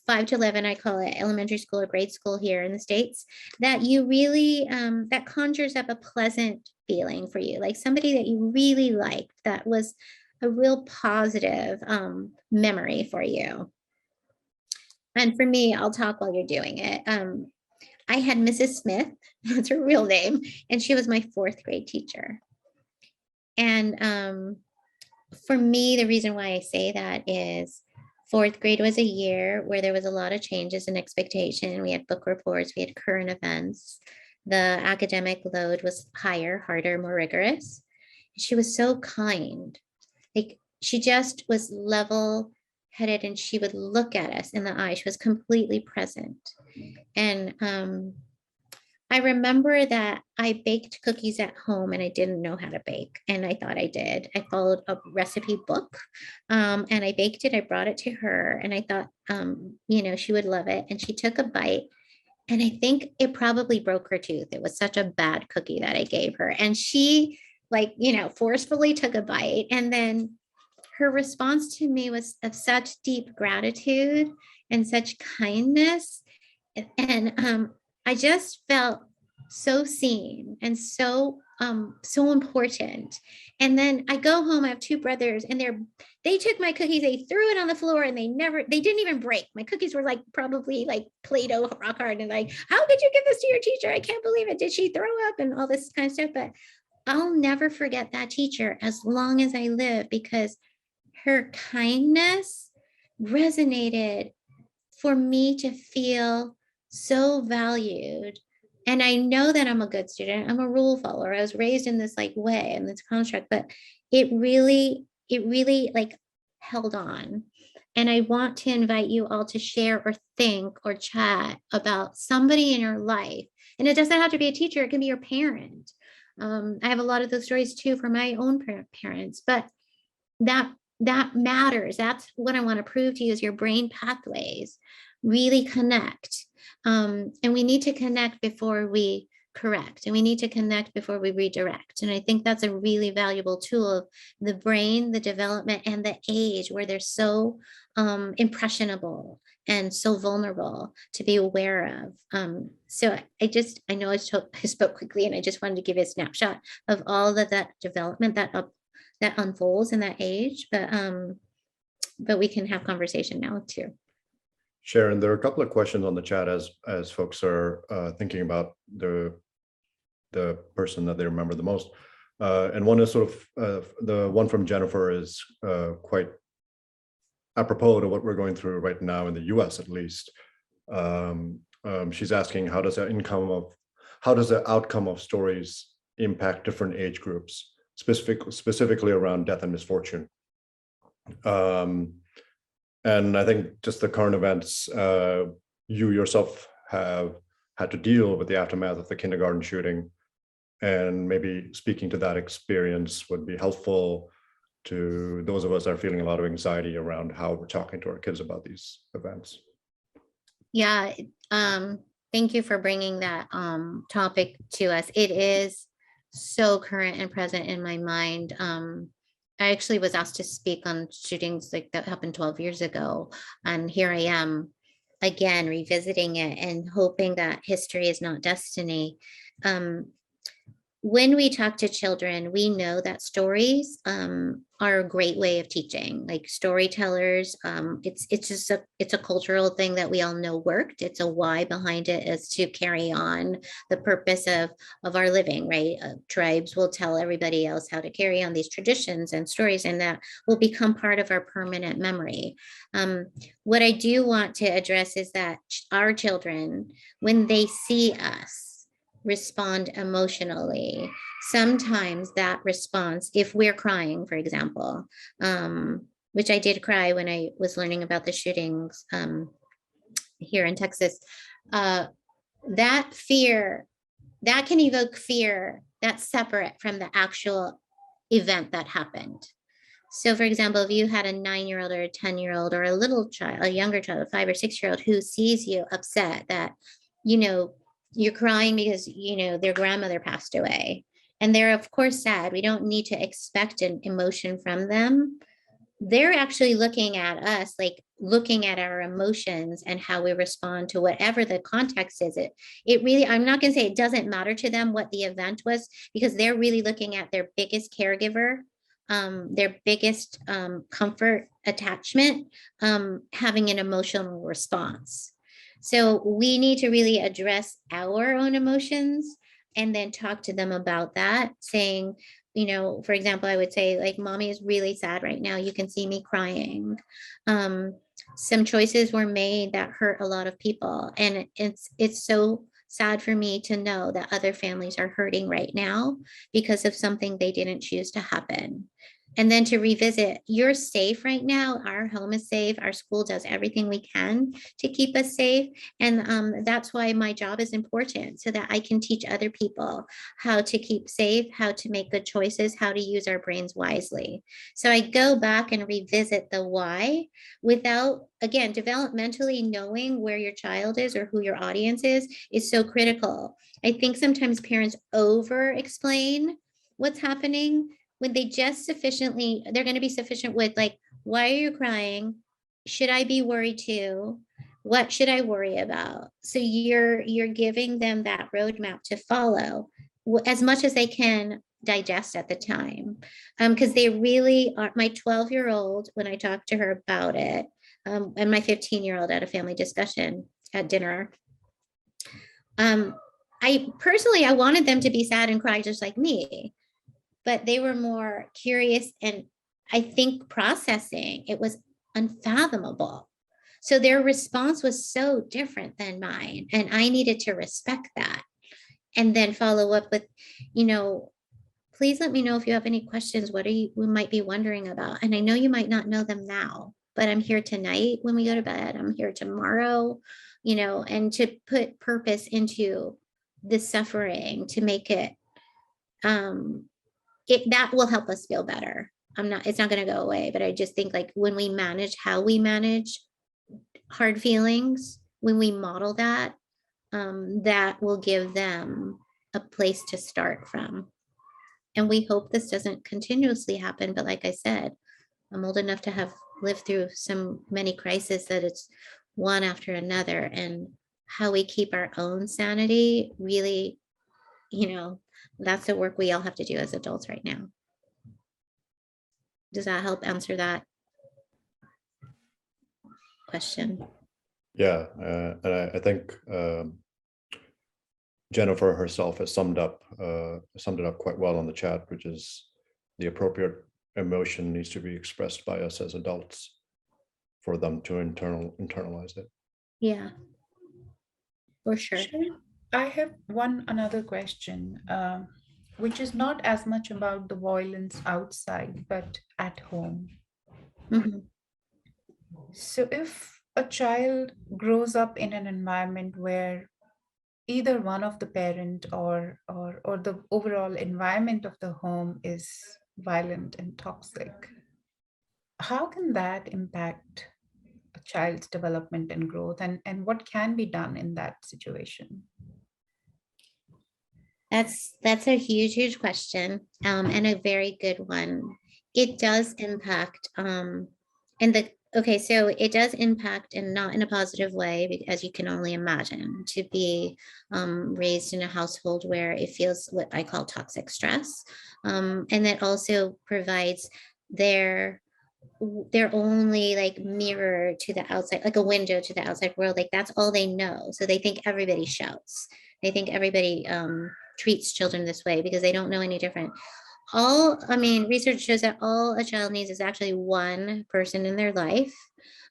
5 to 11, I call it elementary school or grade school here in the States, that you really, that conjures up a pleasant feeling for you, like somebody that you really liked, that was a real positive memory for you. And for me, I'll talk while you're doing it. I had Mrs. Smith, that's her real name, and she was my 4th grade teacher. And for me, the reason why I say that is 4th grade was a year where there was a lot of changes in expectation. We had book reports, we had current events. The academic load was higher, harder, more rigorous. She was so kind. Like she just was level headed, and she would look at us in the eye. She was completely present. And I remember that I baked cookies at home and I didn't know how to bake. And I thought I did. I followed a recipe book and I baked it. I brought it to her and I thought, she would love it. And she took a bite. And I think it probably broke her tooth. It was such a bad cookie that I gave her. And she, forcefully took a bite. And then her response to me was of such deep gratitude and such kindness. And I just felt so seen and so important. And then I go home, I have 2 brothers, and they took my cookies, they threw it on the floor, and they didn't even break. My cookies were probably Play-Doh rock hard, and how could you give this to your teacher? I can't believe it. Did she throw up? And all this kind of stuff. But I'll never forget that teacher as long as I live, because her kindness resonated for me to feel so valued. And I know that I'm a good student. I'm a rule follower. I was raised in this way, in this construct, but it really held on. And I want to invite you all to share or think or chat about somebody in your life. And it doesn't have to be a teacher. It can be your parent. I have a lot of those stories too from my own parents, but that matters. That's what I want to prove to you, is your brain pathways really connect. And we need to connect before we correct, and we need to connect before we redirect. And I think that's a really valuable tool of the brain, the development, and the age where they're so impressionable and so vulnerable to be aware of. So I know I spoke quickly, and I just wanted to give you a snapshot of all of that development, that that unfolds in that age, but we can have conversation now too. Sharon, there are a couple of questions on the chat as folks are thinking about the person that they remember the most. And one is sort of the one from Jennifer is quite apropos to what we're going through right now in the US, at least. She's asking, how does the outcome of stories impact different age groups, specifically around death and misfortune? And I think just the current events, you yourself have had to deal with the aftermath of the kindergarten shooting, and maybe speaking to that experience would be helpful to those of us that are feeling a lot of anxiety around how we're talking to our kids about these events. Yeah, thank you for bringing that topic to us. It is so current and present in my mind. I actually was asked to speak on shootings like that happened 12 years ago, and here I am again revisiting it and hoping that history is not destiny. When we talk to children, we know that stories are a great way of teaching. Like storytellers, it's a cultural thing that we all know worked. It's a why behind it is to carry on the purpose of our living, right? Tribes will tell everybody else how to carry on these traditions and stories, and that will become part of our permanent memory. What I do want to address is that our children, when they see us, respond emotionally. Sometimes that response, if we're crying, for example, which I did cry when I was learning about the shootings here in Texas, that fear, that can evoke fear that's separate from the actual event that happened. So for example, if you had a 9-year-old or a 10-year-old or a little child, a younger child, a 5 or 6-year-old who sees you upset that, you're crying because, their grandmother passed away. And they're, of course, sad. We don't need to expect an emotion from them. They're actually looking at us, like looking at our emotions and how we respond to whatever the context is. It really, I'm not going to say it doesn't matter to them what the event was, because they're really looking at their biggest caregiver, their biggest comfort attachment, having an emotional response. So we need to really address our own emotions and then talk to them about that, saying, for example, I would say, like, mommy is really sad right now. You can see me crying. Some choices were made that hurt a lot of people. And it's so sad for me to know that other families are hurting right now because of something they didn't choose to happen. And then to revisit, you're safe right now. Our home is safe. Our school does everything we can to keep us safe. And that's why my job is important, so that I can teach other people how to keep safe, how to make good choices, how to use our brains wisely. So I go back and revisit the why without, again, developmentally knowing where your child is or who your audience is so critical. I think sometimes parents over explain what's happening when they just they're going to be sufficient with, like, why are you crying? Should I be worried too? What should I worry about? So you're giving them that roadmap to follow as much as they can digest at the time. Because they really are. My 12-year-old, when I talked to her about it, and my 15-year-old at a family discussion at dinner, I wanted them to be sad and cry just like me, but they were more curious and, I think, processing. It was unfathomable. So their response was so different than mine. And I needed to respect that and then follow up with, please let me know if you have any questions. What we might be wondering about? And I know you might not know them now, but I'm here tonight when we go to bed. I'm here tomorrow, and to put purpose into the suffering, to make it, that will help us feel better. It's not going to go away, but I just think, like, when we manage how we manage hard feelings, when we model that, that will give them a place to start from. And we hope this doesn't continuously happen. But like I said, I'm old enough to have lived through many crises, that it's one after another. And how we keep our own sanity, really, that's the work we all have to do as adults right now. Does that help answer that question? Yeah, and I think Jennifer herself has summed it up quite well on the chat, which is the appropriate emotion needs to be expressed by us as adults for them to internalize it. Yeah, for sure. I have another question, which is not as much about the violence outside, but at home. Mm-hmm. So if a child grows up in an environment where either one of the parent or the overall environment of the home is violent and toxic, how can that impact a child's development and growth, and what can be done in that situation? That's a huge question, and a very good one. It does impact, and the okay, so it does impact, and not in a positive way, as you can only imagine, to be raised in a household where it feels what I call toxic stress, and that also provides their only like mirror to the outside, like a window to the outside world. Like that's all they know. So they think everybody shouts. They think everybody treats children this way because they don't know any different. I mean, research shows that all a child needs is actually one person in their life.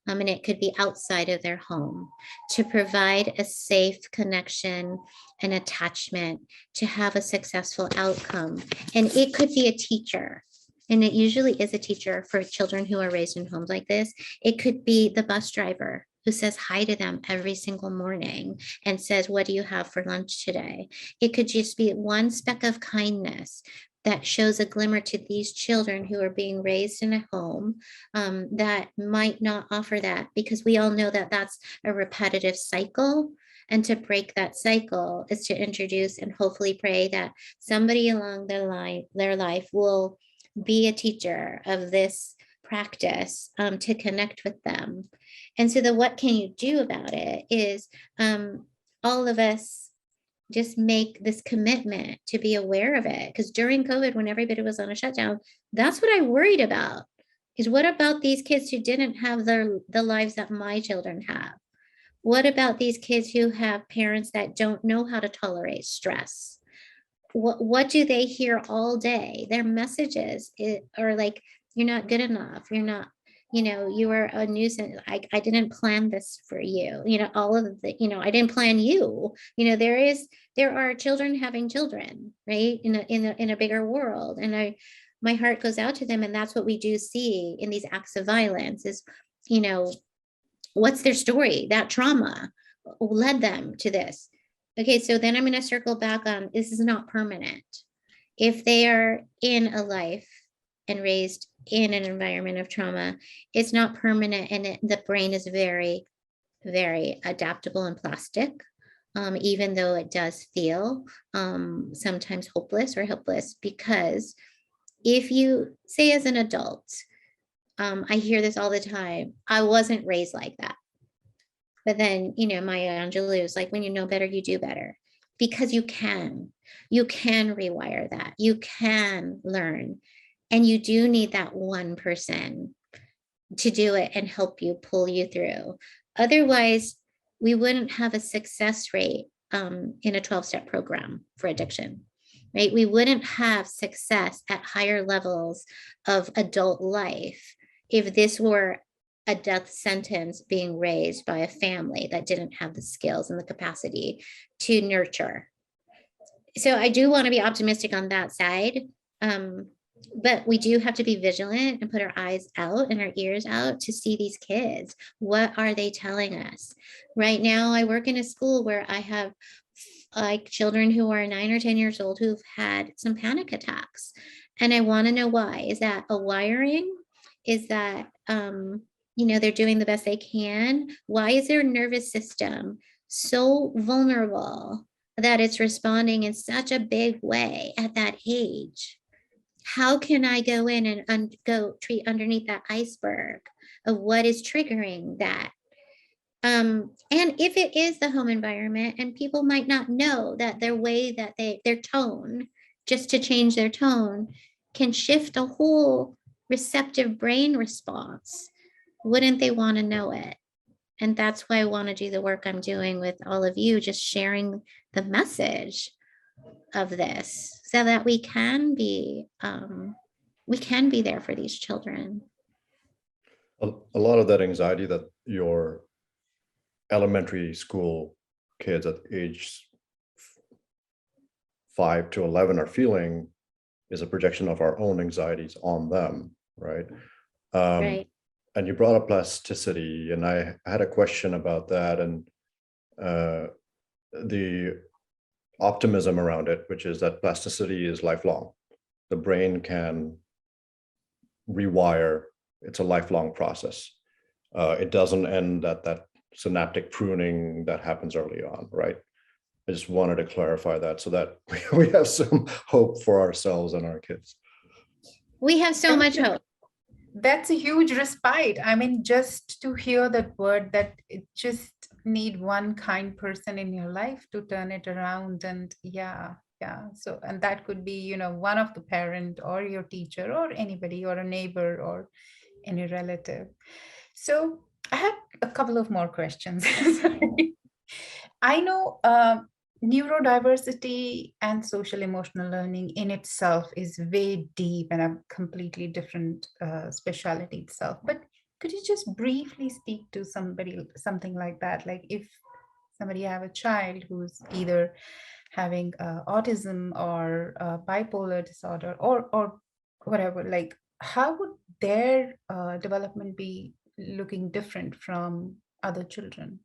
And it could be outside of their home to provide a safe connection and attachment to have a successful outcome. And it could be a teacher. And it usually is a teacher for children who are raised in homes like this. It could be the bus driver who says hi to them every single morning and says, "What do you have for lunch today?" It could just be one speck of kindness that shows a glimmer to these children who are being raised in a home that might not offer that, because we all know that that's a repetitive cycle. And to break that cycle is to introduce and hopefully pray that somebody along their life will be a teacher of this practice to connect with them. And so what can you do about it is all of us just make this commitment to be aware of it. Because during COVID, when everybody was on a shutdown, that's what I worried about. Is what about these kids who didn't have the lives that my children have? What about these kids who have parents that don't know how to tolerate stress? What do they hear all day? Their messages are like, "You're not good enough. You're not, you are a nuisance. I didn't plan this for you." All of the, I didn't plan you. There are children having children, right? In a bigger world. And my heart goes out to them. And that's what we do see in these acts of violence is, what's their story? That trauma led them to this. Okay, so then I'm going to circle back on, this is not permanent. If they are in a life and raised in an environment of trauma, it's not permanent, and the brain is very, very adaptable and plastic, even though it does feel sometimes hopeless or helpless. Because if you say as an adult, I hear this all the time, "I wasn't raised like that." But then, Maya Angelou is like, when you know better, you do better, because you can rewire that. You can learn, and you do need that one person to do it and help you, pull you through. Otherwise, we wouldn't have a success rate in a 12-step program for addiction, right? We wouldn't have success at higher levels of adult life if this were a death sentence being raised by a family that didn't have the skills and the capacity to nurture. So I do want to be optimistic on that side. But we do have to be vigilant and put our eyes out and our ears out to see these kids. What are they telling us? Right now, I work in a school where I have like children who are 9 or 10 years old who've had some panic attacks. And I want to know why. Is that a wiring? Is that, they're doing the best they can? Why is their nervous system so vulnerable that it's responding in such a big way at that age? How can I go in and go treat underneath that iceberg of what is triggering that? And if it is the home environment, and people might not know that their way that their tone, just to change their tone, can shift a whole receptive brain response, wouldn't they want to know it? And that's why I want to do the work I'm doing with all of you, just sharing the message of this so that we can be there for these children. A lot of that anxiety that your elementary school kids at age 5 to 11 are feeling is a projection of our own anxieties on them, right? Right. And you brought up plasticity, and I had a question about that, and the optimism around it, which is that plasticity is lifelong. The brain can rewire. It's a lifelong process. It doesn't end at that synaptic pruning that happens early on, right? I just wanted to clarify that so that we have some hope for ourselves and our kids. We have so much hope. That's a huge respite. I mean, just to hear that word, that it just need one kind person in your life to turn it around. And yeah. So, and that could be, one of the parent or your teacher or anybody or a neighbor or any relative. So I have a couple of more questions. Sorry. I know neurodiversity and social emotional learning in itself is way deep and a completely different specialty itself. But could you just briefly speak to something like that? Like if somebody have a child who's either having autism or bipolar disorder or whatever, like how would their development be looking different from other children?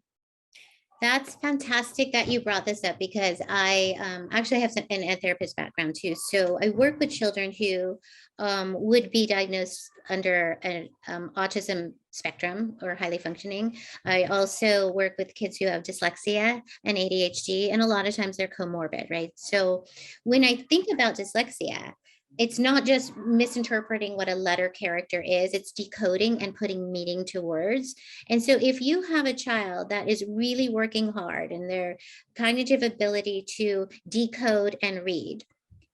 That's fantastic that you brought this up because I actually have a therapist background too. So I work with children who would be diagnosed under an autism spectrum or highly functioning. I also work with kids who have dyslexia and ADHD, and a lot of times they're comorbid, right? So when I think about dyslexia, it's not just misinterpreting what a letter character is, it's decoding and putting meaning to words. And so if you have a child that is really working hard and their cognitive ability to decode and read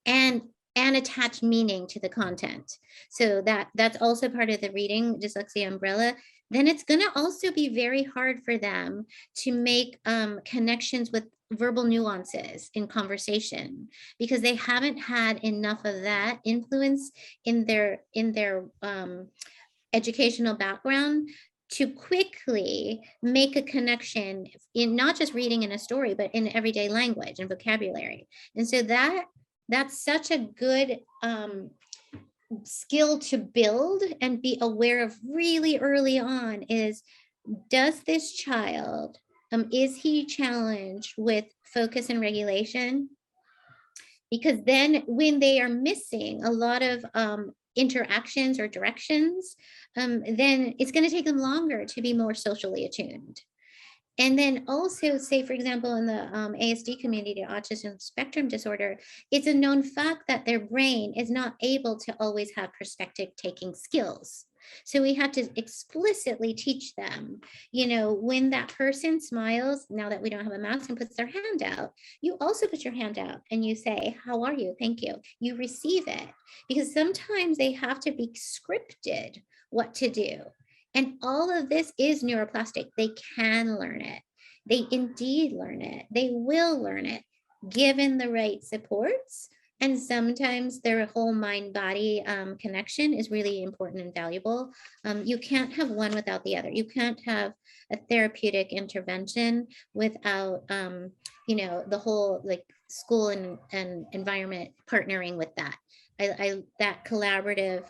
and attach meaning to the content, so that's also part of the reading dyslexia umbrella, then it's going to also be very hard for them to make connections with verbal nuances in conversation because they haven't had enough of that influence in their educational background to quickly make a connection in not just reading in a story, but in everyday language and vocabulary. And so that's such a good skill to build and be aware of really early on is, does this child, is he challenged with focus and regulation? Because then when they are missing a lot of interactions or directions, then it's going to take them longer to be more socially attuned. And then also say, for example, in the ASD community, autism spectrum disorder, it's a known fact that their brain is not able to always have perspective taking skills. So we have to explicitly teach them, when that person smiles, now that we don't have a mask, and puts their hand out, you also put your hand out and you say, how are you? Thank you. You receive it, because sometimes they have to be scripted what to do. And all of this is neuroplastic. They can learn it. They indeed learn it. They will learn it given the right supports. And sometimes their whole mind-body connection is really important and valuable. You can't have one without the other. You can't have a therapeutic intervention without, the whole like school and environment partnering with that. That collaborative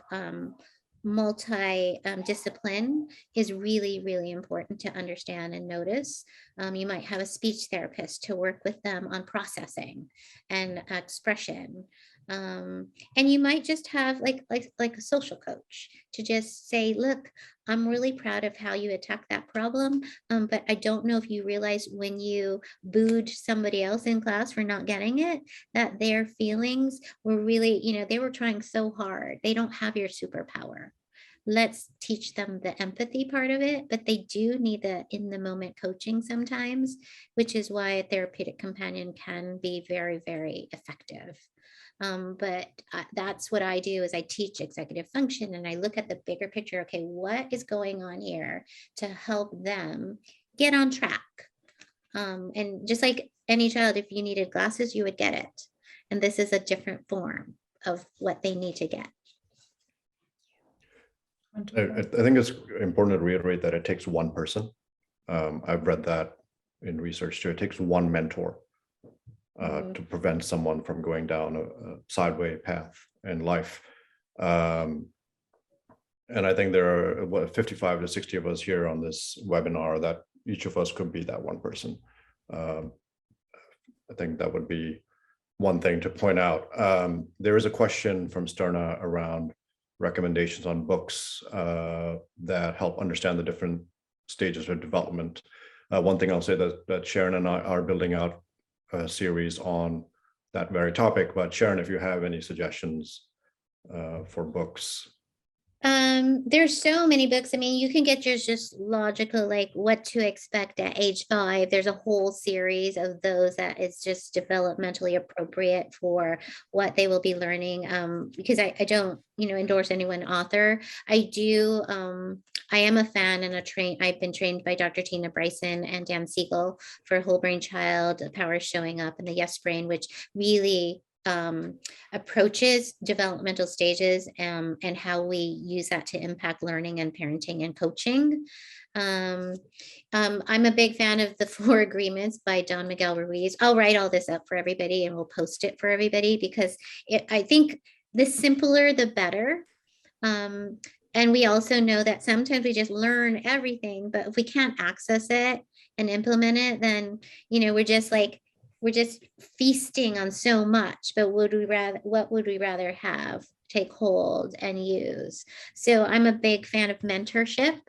multi-discipline is really, really important to understand and notice. You might have a speech therapist to work with them on processing and expression. And you might just have like a social coach to just say, look, I'm really proud of how you attacked that problem. But I don't know if you realize when you booed somebody else in class for not getting it, that their feelings were really, they were trying so hard. They don't have your superpower. Let's teach them the empathy part of it, but they do need the in the moment coaching sometimes, which is why a therapeutic companion can be very, very effective. But that's what I do is I teach executive function and I look at the bigger picture. Okay, what is going on here to help them get on track? And just like any child, if you needed glasses, you would get it. And this is a different form of what they need to get. I think it's important to reiterate that it takes one person. I've read that in research too. It takes one mentor to prevent someone from going down a sideways path in life. And I think there are 55 to 60 of us here on this webinar that each of us could be that one person. I think that would be one thing to point out. There is a question from Sterna around recommendations on books that help understand the different stages of development. One thing I'll say that Sharon and I are building out a series on that very topic, but Sharon, if you have any suggestions for books. There's so many books. I mean, you can get yours just logical, like what to expect at age 5. There's a whole series of those that is just developmentally appropriate for what they will be learning. Because I don't, endorse any one author. I do, I am a fan and I've been trained by Dr. Tina Bryson and Dan Siegel for Whole Brain Child, The Power of Showing Up, and the Yes Brain, which really approaches developmental stages and how we use that to impact learning and parenting and coaching. I'm a big fan of the 4 Agreements by Don Miguel Ruiz. I'll write all this up for everybody and we'll post it for everybody because I think the simpler, the better. And we also know that sometimes we just learn everything, but if we can't access it and implement it, then, we're just feasting on so much, but what would we rather have take hold and use? So I'm a big fan of mentorship,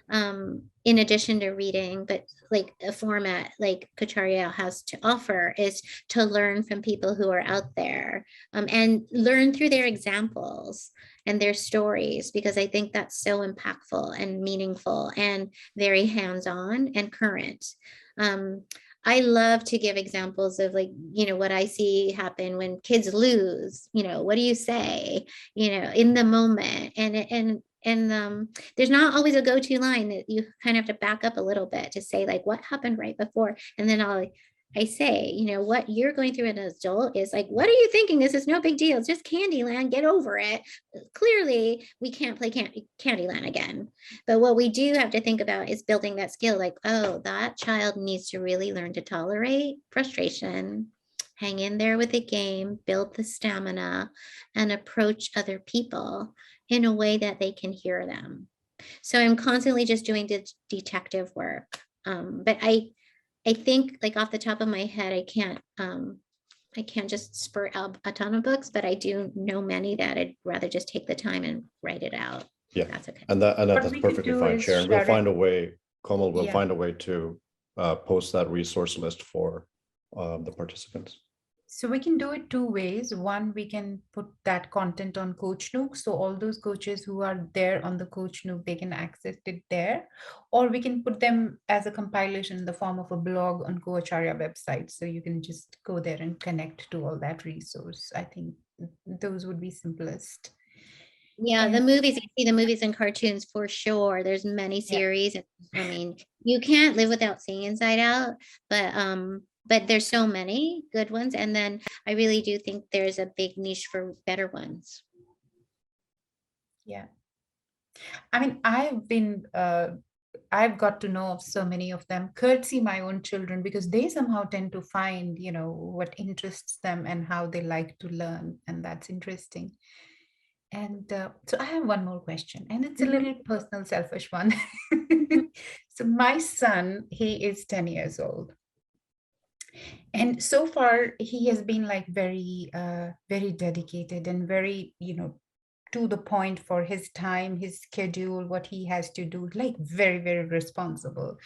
in addition to reading, but like a format like Kacharya has to offer is to learn from people who are out there, and learn through their examples and their stories, because I think that's so impactful and meaningful and very hands-on and current. I love to give examples of what I see happen when kids lose, what do you say, in the moment, and there's not always a go-to line that you kind of have to back up a little bit to say what happened right before. And then I say, what you're going through as an adult is what are you thinking? This is no big deal. It's just Candyland. Get over it. Clearly, we can't play Candyland again. But what we do have to think about is building that skill. Oh, that child needs to really learn to tolerate frustration, hang in there with the game, build the stamina, and approach other people in a way that they can hear them. So I'm constantly just doing detective work. But I think off the top of my head, I can't just spurt out a ton of books, but I do know many that I'd rather just take the time and write it out. Yeah, that's okay. And that's perfectly fine, Sharon. We'll find a way, Komal will find a way to post that resource list for the participants. So we can do it 2 ways. One, we can put that content on Coach Nook. So all those coaches who are there on the Coach Nook, they can access it there. Or we can put them as a compilation in the form of a blog on Coacharya website. So you can just go there and connect to all that resource. I think those would be simplest. Yeah, the movies, you see the movies and cartoons for sure. There's many series. Yeah. I mean, you can't live without seeing Inside Out, but there's so many good ones. And then I really do think there's a big niche for better ones. Yeah. I mean, I've got to know of so many of them, courtesy my own children, because they somehow tend to find, what interests them and how they like to learn. And that's interesting. And so I have one more question, and it's a little personal, selfish one. So my son, he is 10 years old. And so far, he has been very, very dedicated and very, to the point for his time, his schedule, what he has to do, very, very responsible.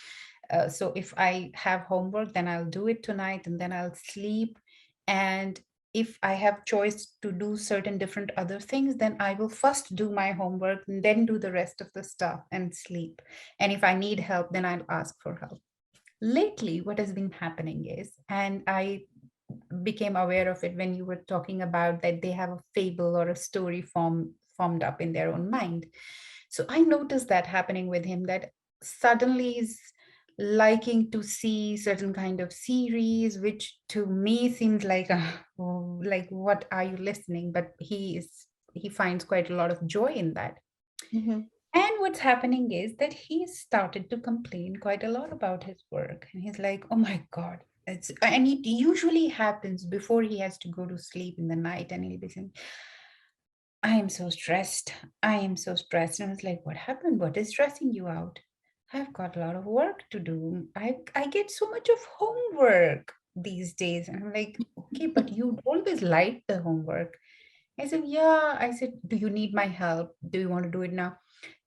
So if I have homework, then I'll do it tonight and then I'll sleep. And if I have choice to do certain different other things, then I will first do my homework and then do the rest of the stuff and sleep. And if I need help, then I'll ask for help. Lately, what has been happening is, and I became aware of it when you were talking about that they have a fable or a story formed up in their own mind. So I noticed that happening with him, that suddenly is liking to see certain kind of series, which to me seems like like, what are you listening? But he finds quite a lot of joy in that. Mm-hmm. And what's happening is that he started to complain quite a lot about his work. And he's like, oh my God. And it usually happens before he has to go to sleep in the night. And he'll be saying, I am so stressed. I am so stressed. And I was like, what happened? What is stressing you out? I've got a lot of work to do. I get so much of homework these days. And I'm like, okay, but you always like the homework. I said, yeah. I said, do you need my help? Do you want to do it now?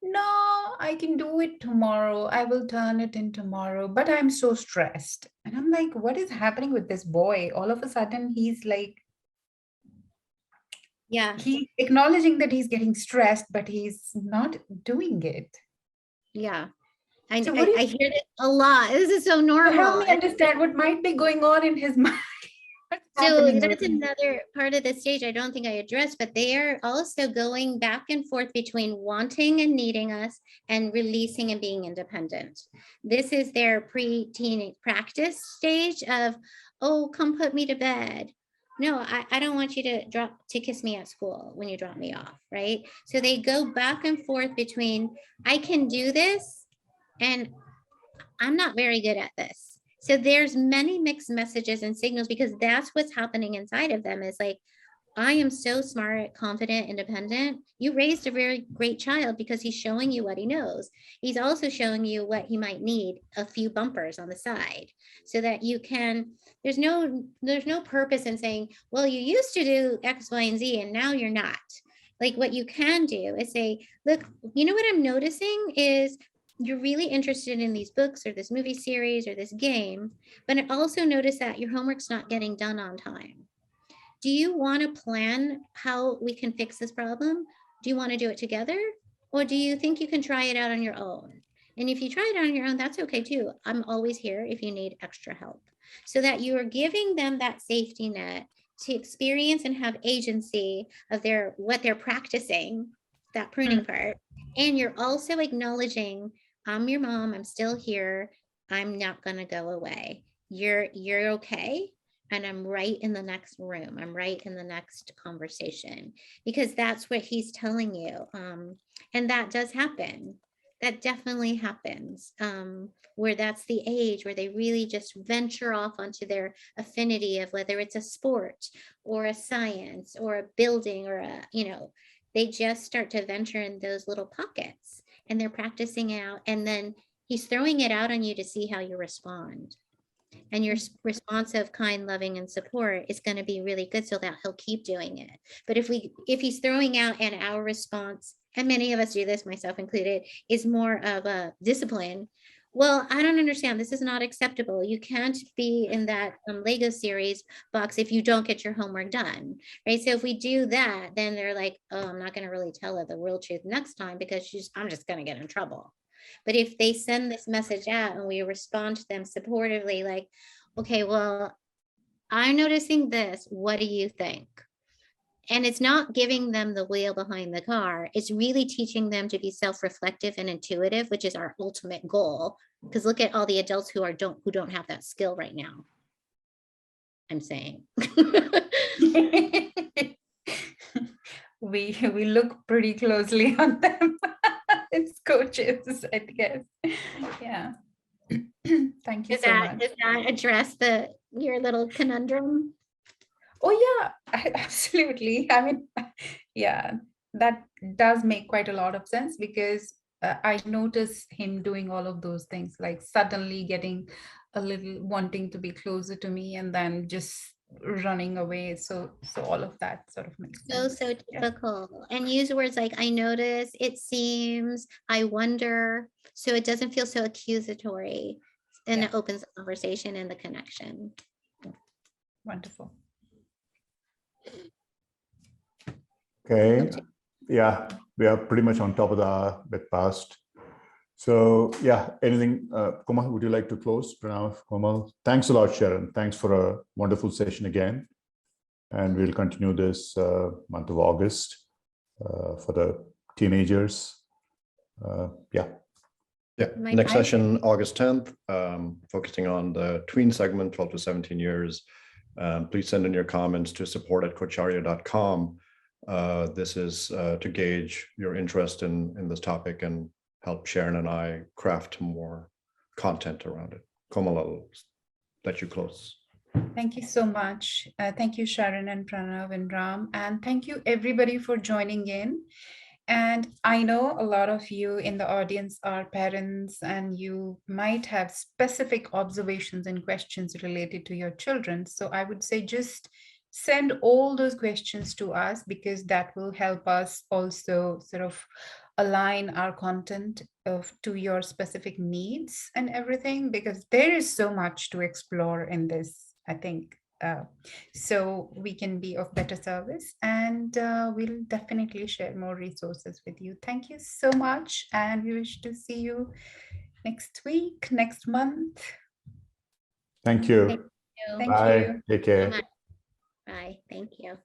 No, I can do it tomorrow. I will turn it in tomorrow, but I'm so stressed. And I'm like, what is happening with this boy? All of a sudden, he's like, Yeah. he's acknowledging that he's getting stressed, but he's not doing it. Yeah. I, So, what I, do you, I hear this a lot. This is so so help normal. me understand what might be going on in his mind? What's So happening with that's him? another part of the stage I don't think I addressed, but they are also going back and forth between wanting and needing us and releasing and being independent. This is their pre-teen practice stage of, oh, come put me to bed. No, I don't want you to kiss me at school when you drop me off, right? So they go back and forth between, I can do this and I'm not very good at this. So there's many mixed messages and signals because that's what's happening inside of them is like, I am so smart, confident, independent. You raised a very great child because he's showing you what he knows. He's also showing you what he might need, a few bumpers on the side so that you can, there's no purpose in saying, well, you used to do X, Y, and Z, and now you're not. Like what you can do is say, look, you know what I'm noticing is you're really interested in these books or this movie series or this game, but I also notice that your homework's not getting done on time. Do you want to plan how we can fix this problem? Do you want to do it together? Or do you think you can try it out on your own? And if you try it on your own, that's okay too. I'm always here if you need extra help. So that you are giving them that safety net to experience and have agency of what they're practicing, that pruning part. And you're also acknowledging, I'm your mom, I'm still here. I'm not gonna go away. You're okay, and I'm right in the next room. I'm right in the next conversation because that's what he's telling you. And that does happen. That definitely happens. Where that's the age where they really just venture off onto their affinity of whether it's a sport or a science or a building or they just start to venture in those little pockets and they're practicing out. And then he's throwing it out on you to see how you respond, and your responsive, kind, loving, and support is going to be really good so that he'll keep doing it. But if he's throwing out and our response, and many of us do this, myself included, is more of a discipline. Well, I don't understand. This is not acceptable. You can't be in that Lego series box if you don't get your homework done, right? So if we do that, then they're like, oh, I'm not going to really tell her the real truth next time because I'm just going to get in trouble. But if they send this message out and we respond to them supportively, like, okay, well, I'm noticing this. What do you think? And it's not giving them the wheel behind the car. It's really teaching them to be self-reflective and intuitive, which is our ultimate goal. Because look at all the adults who don't have that skill right now. I'm saying. We look pretty closely on them as coaches, I guess. Yeah. Thank you so much. Does that address your little conundrum? Oh yeah, absolutely. I mean, yeah, that does make quite a lot of sense because I notice him doing all of those things, like suddenly getting a little wanting to be closer to me and then just running away. So all of that sort of makes sense. So Yeah. typical. And use words like I notice, it seems, I wonder, so it doesn't feel so accusatory, and Yeah. it opens the conversation and the connection. Wonderful. Okay. Yeah, we are pretty much on top of the bit past. So yeah, anything, Komal, would you like to close? Pranav, Komal, thanks a lot, Sharon. Thanks for a wonderful session again. And we'll continue this month of August for the teenagers. Yeah. Yeah, next session, August 10th, focusing on the tween segment, 12 to 17 years. Please send in your comments to support@kocharya.com. This is to gauge your interest in this topic and help Sharon and I craft more content around it. Komal, I'll let you close. Thank you so much. Thank you, Sharon and Pranav and Ram. And thank you, everybody, for joining in. And I know a lot of you in the audience are parents, and you might have specific observations and questions related to your children. So I would say just send all those questions to us, because that will help us also sort of align our content to your specific needs and everything, because there is so much to explore in this, I think. So we can be of better service, and we'll definitely share more resources with you. Thank you so much, and we wish to see you next week, next month. Thank you. Thank you. Thank Bye. you. Take care. So much. Bye. Thank you.